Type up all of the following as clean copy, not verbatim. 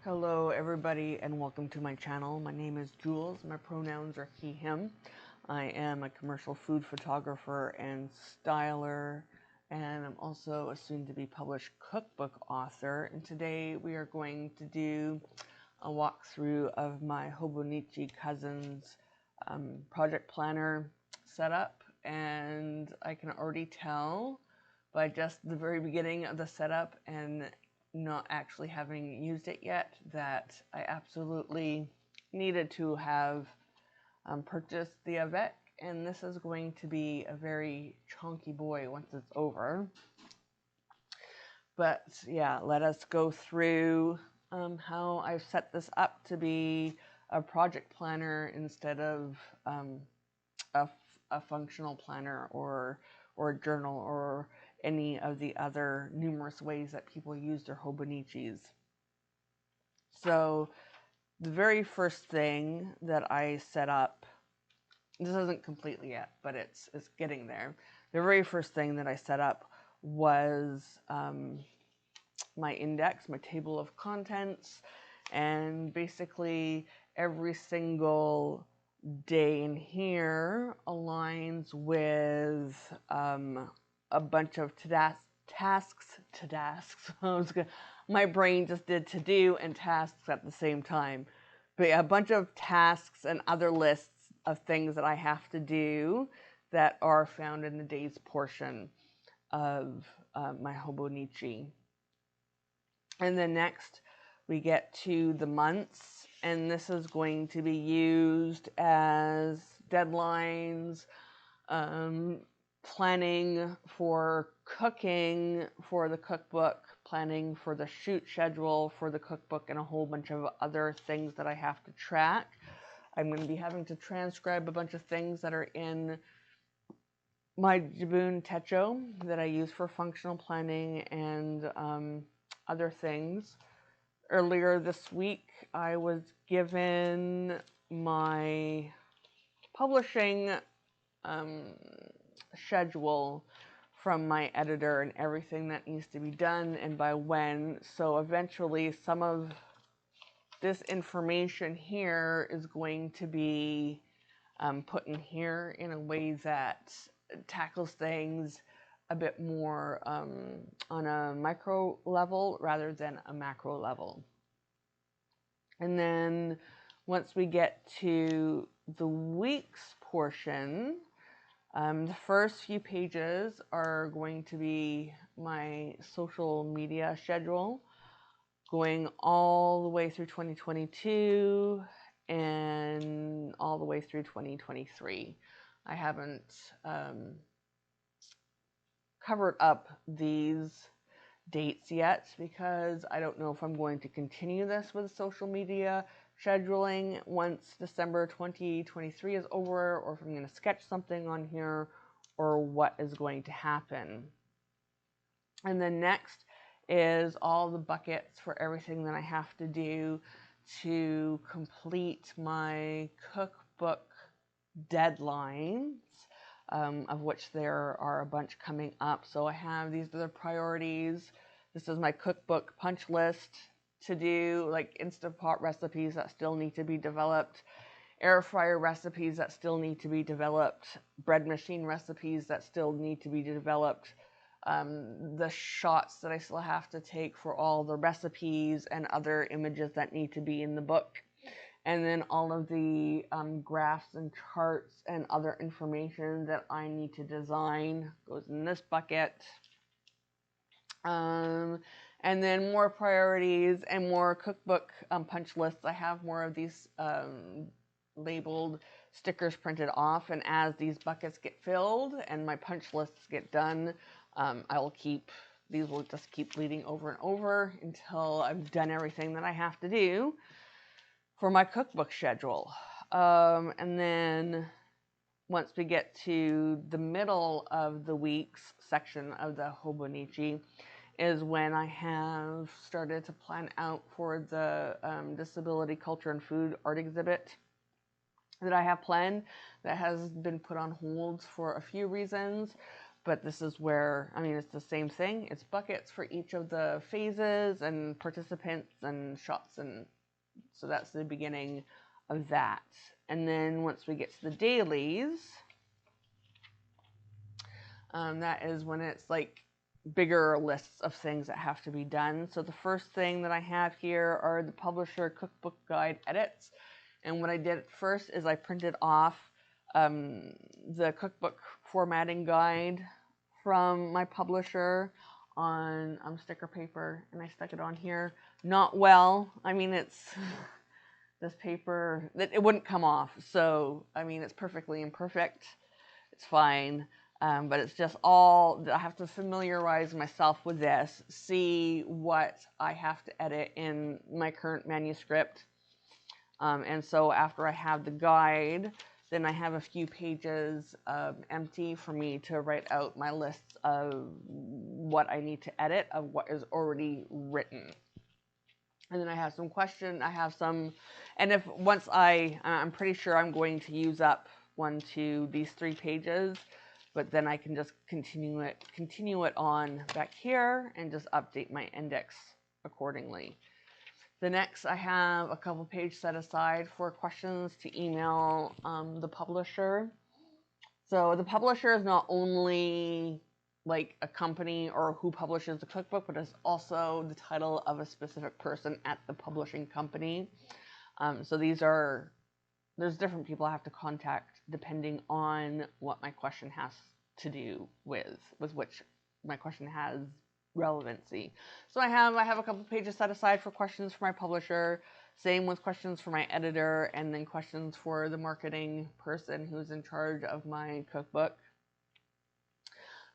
Hello everybody and welcome to my channel. My name is Jules. My pronouns are he, him. I am a commercial food photographer and styler, and I'm also a soon-to-be published cookbook author. And today we are going to do a walkthrough of my Hobonichi Cousins project planner setup. And I can already tell by just the very beginning of the setup and not actually having used it yet that I absolutely needed to have purchased the avec, and this is going to be a very chunky boy once it's over. But yeah, let us go through how I've set this up to be a project planner instead of a functional planner or a journal or any of the other numerous ways that people use their Hobonichis. So the very first thing that I set up, this isn't completely yet, but it's getting there. The very first thing that I set up was my index, my table of contents, and basically every single day in here aligns with a bunch of tasks. My brain just did to do and tasks at the same time. But yeah, a bunch of tasks and other lists of things that I have to do that are found in the day's portion of my Hobonichi. And then next we get to the months, and this is going to be used as deadlines, planning for cooking for the cookbook, planning for the shoot schedule for the cookbook, and a whole bunch of other things that I have to track. I'm going to be having to transcribe a bunch of things that are in my Jibun Techo that I use for functional planning and other things. Earlier this week, I was given my publishing schedule from my editor and everything that needs to be done and by when. So eventually some of this information here is going to be put in here in a way that tackles things a bit more on a micro level rather than a macro level. And then once we get to the weeks portion, the first few pages are going to be my social media schedule going all the way through 2022 and all the way through 2023. I haven't covered up these dates yet because I don't know if I'm going to continue this with social media scheduling once December 2023 is over, or if I'm going to sketch something on here, or what is going to happen. And then next is all the buckets for everything that I have to do to complete my cookbook deadlines, of which there are a bunch coming up. So I have these other priorities. This is my cookbook punch list to do, like Instant Pot recipes that still need to be developed, air fryer recipes that still need to be developed, bread machine recipes that still need to be developed, the shots that I still have to take for all the recipes and other images that need to be in the book. And then all of the graphs and charts and other information that I need to design goes in this bucket. And then more priorities and more cookbook punch lists. I have more of these labeled stickers printed off, and as these buckets get filled and my punch lists get done, these will just keep bleeding over and over until I've done everything that I have to do for my cookbook schedule. And then once we get to the middle of the week's section of the Hobonichi is when I have started to plan out for the Disability Culture and Food art exhibit that I have planned that has been put on hold for a few reasons. but this is where, I mean, it's the same thing. It's buckets for each of the phases and participants and shots. And so that's the beginning of that. And then once we get to the dailies, that is when it's like bigger lists of things that have to be done. So the first thing that I have here are the publisher cookbook guide edits. And what I did first is I printed off the cookbook formatting guide from my publisher on sticker paper, and I stuck it on here. Not well. I mean, it's this paper, it wouldn't come off. So, I mean, it's perfectly imperfect. It's fine. But it's just all, I have to familiarize myself with this, see what I have to edit in my current manuscript. And so after I have the guide, then I have a few pages empty for me to write out my lists of what I need to edit, of what is already written. And then I have some questions, and if once I'm pretty sure I'm going to use up these 3 pages, but then I can just continue it on back here and just update my index accordingly. The next, I have a couple pages set aside for questions to email the publisher. So the publisher is not only like a company or who publishes the cookbook, but it's also the title of a specific person at the publishing company. So there's different people I have to contact depending on what my question has to do with which my question has relevancy. So I have a couple pages set aside for questions for my publisher, same with questions for my editor, and then questions for the marketing person who's in charge of my cookbook.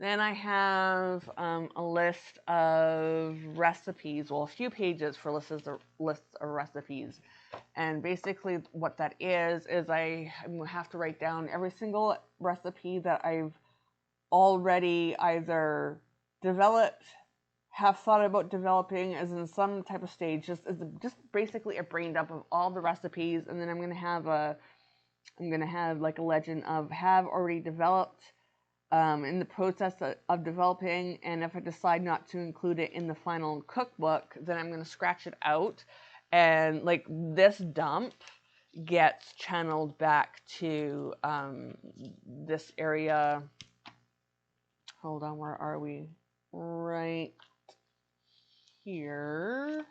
Then I have a list of recipes, well, a few pages for lists of recipes. And basically what that is I have to write down every single recipe that I've already either developed, have thought about developing, as in some type of stage, just basically a brain dump of all the recipes. And then I'm going to have like a legend of have already developed, in the process of developing, and if I decide not to include it in the final cookbook, then I'm going to scratch it out, and like this dump gets channeled back to this area. Hold on, where are we? Right here.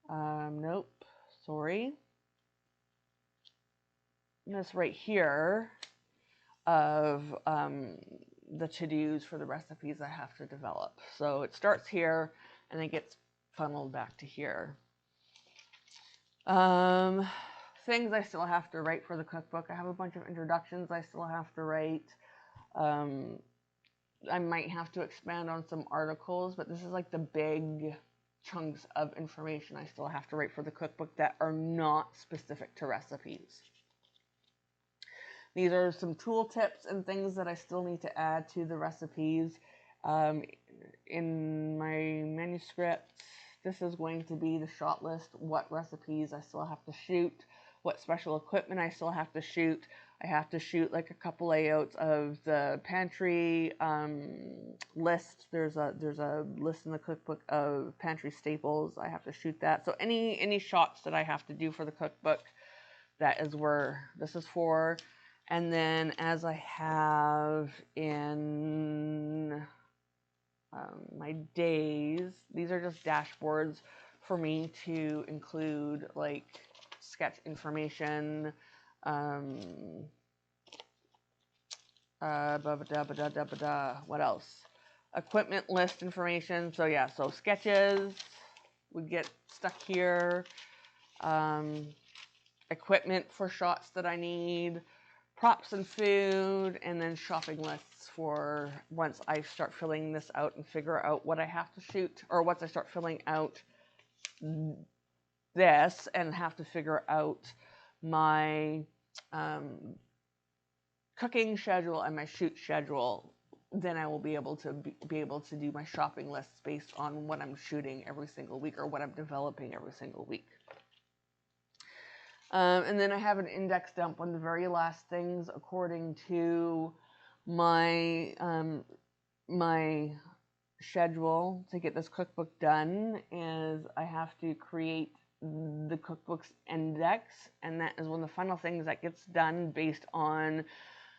Nope, sorry. This right here of the to-dos for the recipes I have to develop. So it starts here and it gets funneled back to here. Things I still have to write for the cookbook. I have a bunch of introductions I still have to write. I might have to expand on some articles, but this is like the big chunks of information I still have to write for the cookbook that are not specific to recipes. These are some tool tips and things that I still need to add to the recipes. In my manuscript, this is going to be the shot list, what recipes I still have to shoot, what special equipment I still have to shoot. I have to shoot like a couple layouts of the pantry list. There's a list in the cookbook of pantry staples. I have to shoot that. So any shots that I have to do for the cookbook, that is where this is for. And then as I have in my days, these are just dashboards for me to include like sketch information, what else? Equipment list information. So yeah, so sketches would get stuck here. Equipment for shots that I need, props and food, and then shopping lists for once I start filling this out and figure out what I have to shoot, or once I start filling out this and have to figure out my cooking schedule and my shoot schedule, then I will be able to do my shopping lists based on what I'm shooting every single week or what I'm developing every single week. And then I have an index dump on the very last things according to my my schedule to get this cookbook done is I have to create the cookbook's index, and that is one of the final things that gets done based on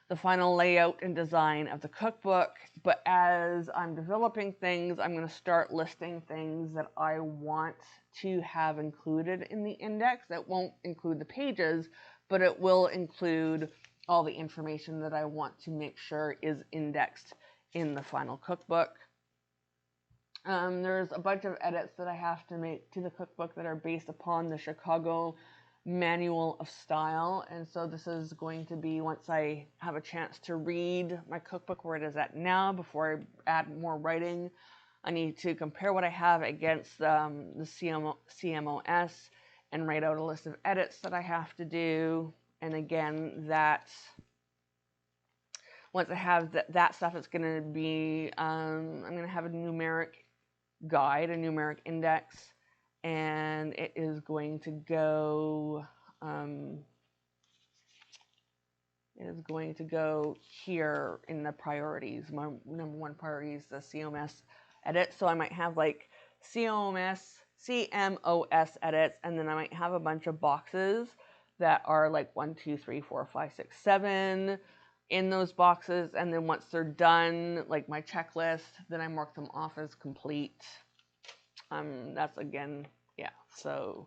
the final layout and design of the cookbook. But as I'm developing things, I'm going to start listing things that I want to have included in the index. That won't include the pages, but it will include all the information that I want to make sure is indexed in the final cookbook. There's a bunch of edits that I have to make to the cookbook that are based upon the Chicago Manual of Style, and so this is going to be once I have a chance to read my cookbook where it is at now before I add more writing. I need to compare what I have against the CMOS and write out a list of edits that I have to do. And again, that once I have that stuff, it's going to be I'm going to have a numeric guide, a numeric index, and it is going to go here in the priorities. My number one priority is the CMOS edit, so I might have like CMOS edits, and then I might have a bunch of boxes that are like 1, 2, 3, 4, 5, 6, 7 in those boxes, and then once they're done, like my checklist, then I mark them off as complete. That's again, yeah, so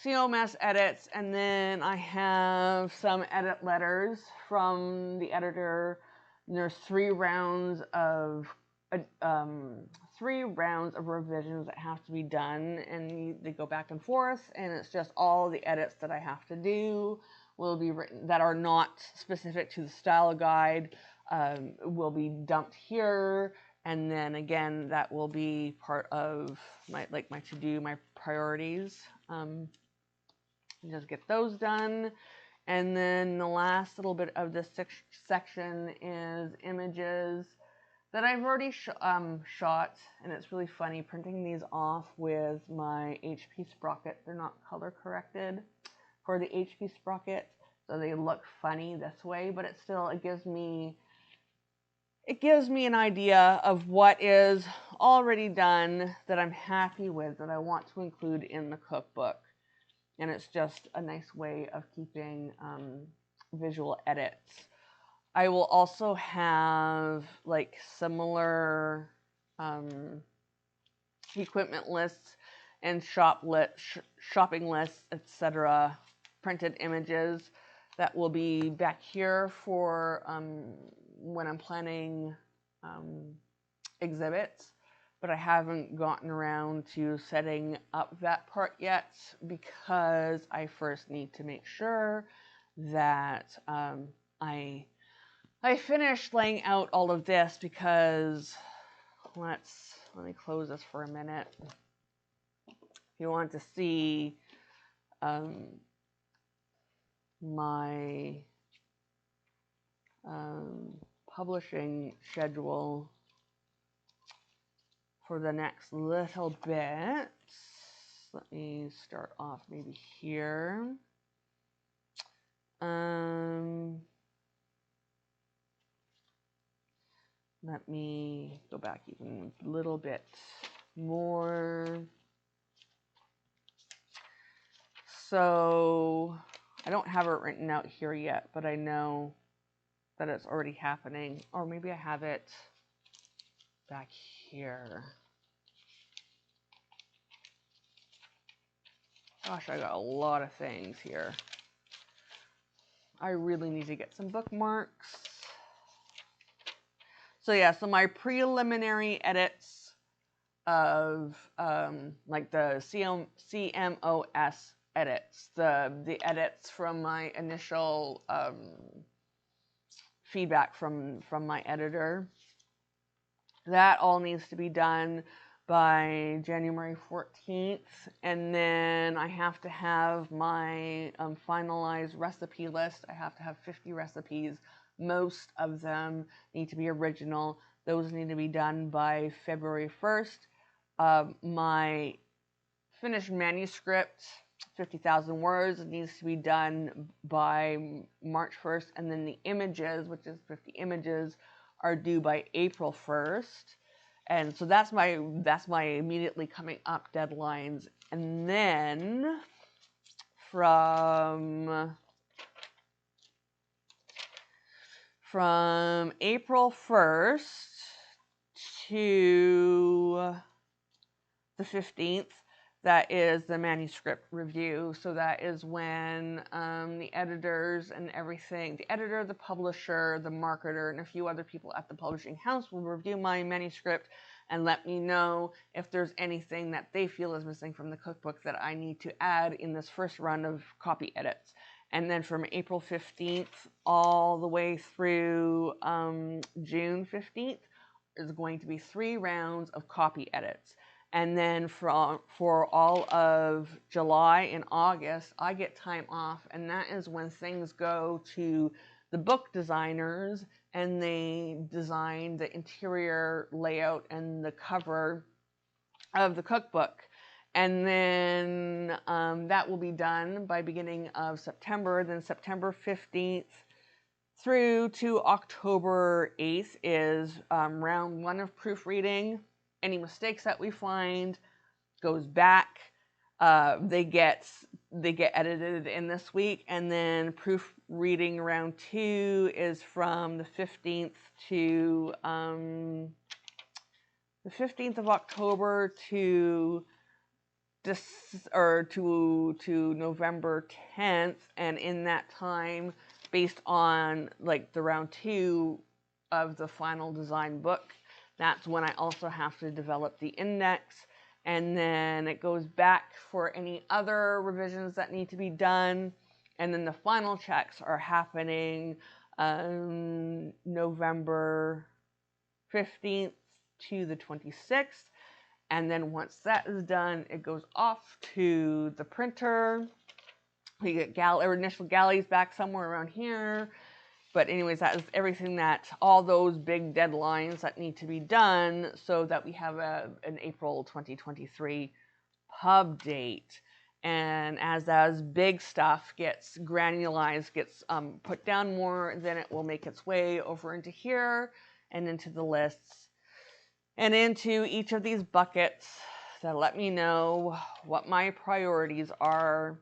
CMS edits, and then I have some edit letters from the editor. There's 3 rounds of revisions that have to be done, and they go back and forth, and it's just all the edits that I have to do will be written that are not specific to the style guide, will be dumped here, and then again that will be part of my to-do, my priorities. Just get those done. And then the last little bit of this section is images that I've already shot, and it's really funny printing these off with my HP sprocket. They're not color corrected for the HP sprocket, so they look funny this way, but it gives me an idea of what is already done that I'm happy with, that I want to include in the cookbook. And it's just a nice way of keeping visual edits. I will also have like similar equipment lists and shopping lists, etc., printed images that will be back here for when I'm planning exhibits. But I haven't gotten around to setting up that part yet because I first need to make sure that I finish laying out all of this, because let me close this for a minute. If you want to see my publishing schedule for the next little bit, let me start off maybe here. Let me go back even a little bit more. So I don't have it written out here yet, but I know that it's already happening. Or maybe I have it back here. Gosh, I got a lot of things here. I really need to get some bookmarks. So yeah, so my preliminary edits of like the CMOS edits, the edits from my initial feedback from my editor, that all needs to be done by January 14th, and then I have to have my finalized recipe list. I have to have 50 recipes. Most of them need to be original. Those need to be done by February 1st. My finished manuscript, 50,000 words. It needs to be done by March 1st, and then the images, which is 50 images, are due by April 1st. And so that's my immediately coming up deadlines. And then from April 1st to the 15th, that is the manuscript review. So that is when the editors and everything, the editor, the publisher, the marketer, and a few other people at the publishing house will review my manuscript and let me know if there's anything that they feel is missing from the cookbook that I need to add in this first run of copy edits. And then from April 15th all the way through June 15th is going to be 3 rounds of copy edits. And then for all of July and August, I get time off, and that is when things go to the book designers, and they design the interior layout and the cover of the cookbook. And then that will be done by beginning of September. Then September 15th through to October 8th is round 1 of proofreading. Any mistakes that we find goes back. They get edited in this week, and then proofreading round 2 is from the 15th to the 15th of October to November 10th, and in that time, based on like the round 2 of the final design book, that's when I also have to develop the index, and then it goes back for any other revisions that need to be done, and then the final checks are happening November 15th to the 26th, and then once that is done, it goes off to the printer. We get initial galleys back somewhere around here. But anyways, that is everything all those big deadlines that need to be done so that we have an April 2023 pub date. And as that big stuff gets granulized, gets put down more, then it will make its way over into here and into the lists and into each of these buckets that let me know what my priorities are,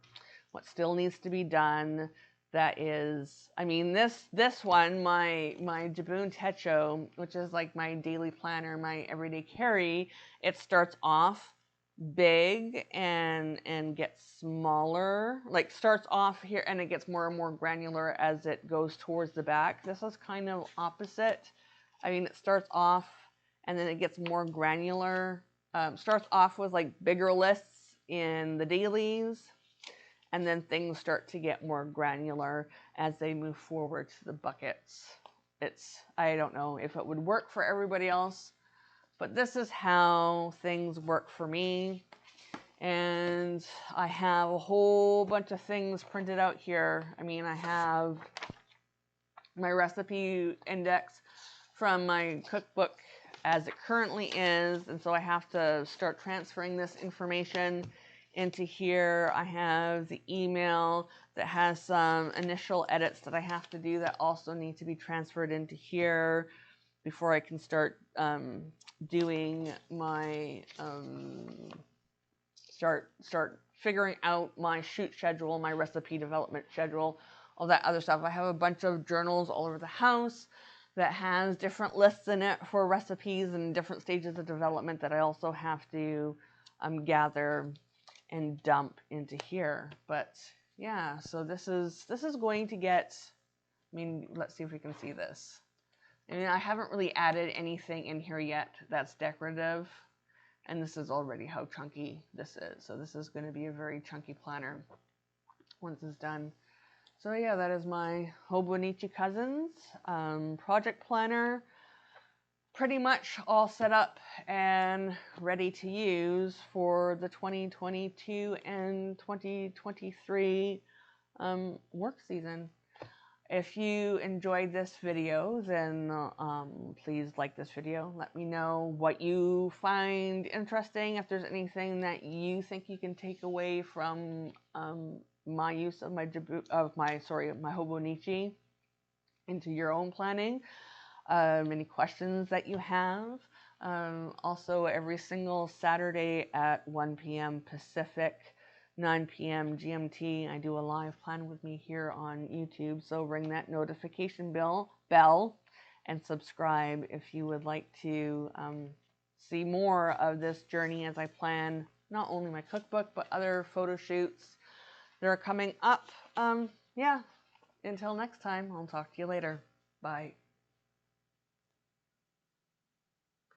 what still needs to be done. That is, I mean, this one, my Jabun Techo, which is like my daily planner, my everyday carry, it starts off big and gets smaller, like starts off here and it gets more and more granular as it goes towards the back. This is kind of opposite. I mean, it starts off and then it gets more granular. Starts off with like bigger lists in the dailies, and then things start to get more granular as they move forward to the buckets. I don't know if it would work for everybody else, but this is how things work for me. And I have a whole bunch of things printed out here. I mean, I have my recipe index from my cookbook as it currently is, and so I have to start transferring this information into here. I have the email that has some initial edits that I have to do that also need to be transferred into here before I can start doing my start figuring out my shoot schedule, my recipe development schedule, all that other stuff. I have a bunch of journals all over the house that has different lists in it for recipes and different stages of development that I also have to gather and dump into here. But yeah, so this is going to get, I mean, let's see if we can see this. I mean, I haven't really added anything in here yet that's decorative, and this is already how chunky this is. So this is going to be a very chunky planner once it's done. So yeah, that is my Hobonichi Cousins project planner. Pretty much all set up and ready to use for the 2022 and 2023 work season. If you enjoyed this video, then please like this video. Let me know what you find interesting. If there's anything that you think you can take away from my use of my Hobonichi into your own planning. Any questions that you have. Also, every single Saturday at 1 p.m. Pacific, 9 p.m. GMT, I do a live plan with me here on YouTube. So ring that notification bell and subscribe if you would like to see more of this journey as I plan not only my cookbook, but other photo shoots that are coming up. Yeah, until next time, I'll talk to you later. Bye.